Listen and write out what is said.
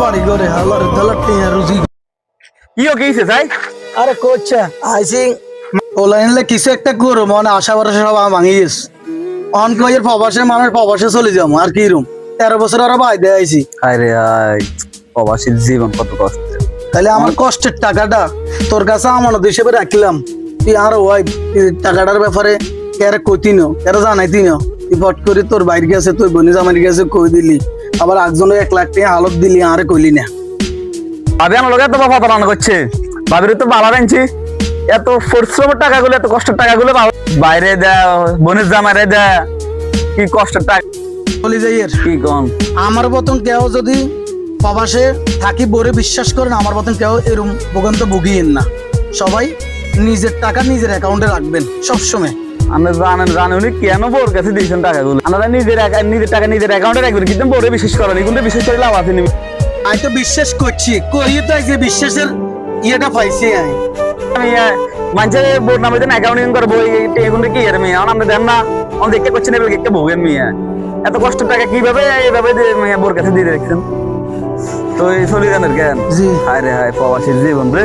বাড়ি করে হালার দালার টিয়া রুজি ইও কিছে ভাই আরে কোচ্ছা আইসি অনলাইনে কিছু একটা করো মনে আশা ভরসা সব ভাঙিস অন কয়ের প্রবাসে মানুষ প্রবাসে চলে যাবো আর কি রুম 13 বছর আরো বাইরে আইছি আরে আই প্রবাসীর জীবন কত কষ্ট তাহলে আমার কষ্টের টাকাটা তোর কাছে আমানত হিসেবে রাখলাম তুই আর ওই টাকাটার ব্যাপারে কেরে কইতিনো কেরে জানাইতিনো তুই ফট করে তোর বাইরে গেছে তোর বোনে জামাই গেছে কই দিলি আবার একজনে 1 লাখ টাকা হালত দিলি আরে কইলি না ভাবি আমার লগে তো বাবা পালন করছে ভাবির তো বালা আনছি এত পরিশ্রমের টাকাগুলো এত কষ্টের টাকাগুলো বাইরে দেয় বোনের জামাইরে দেয় কি কষ্টের টাকা চলে যাই এর কি কম আমার মতন কেউ যদি প্রবাসে থাকি বলে বিশ্বাস করেন আমার মতন কেউ এরকম ভোগান্ত ভুগিয়েন না সবাই নিজের টাকা নিজের অ্যাকাউন্টে রাখবেন সবসময় আমরা জানেন উনি কেন বোর কাছে দিয়েছেন টাকাগুলো আমরা নিজের টাকা নিজের অ্যাকাউন্টে রাখবেন কিন্তু বোরে বিশ্বাস করেন কিন্তু বিশ্বাস করে লাভ আছে আমি তো বিশ্বাস করছি কই তো যে বিশ্বাসের ইয়েটা পাইছি আমি মানুষের বোর নামে দেন অ্যাকাউন্টিং করবো এগুলো কি আর মেয়ে আমরা দেন না আমরা দেখতে পাচ্ছি না একটা ভোগেন মেয়ে এত কষ্টের টাকা কিভাবে এইভাবে বোর কাছে দিয়ে রেখেছেন তো এই চলে জানের জ্ঞান জি হায় রে হায় প্রবাসীর জীবন রে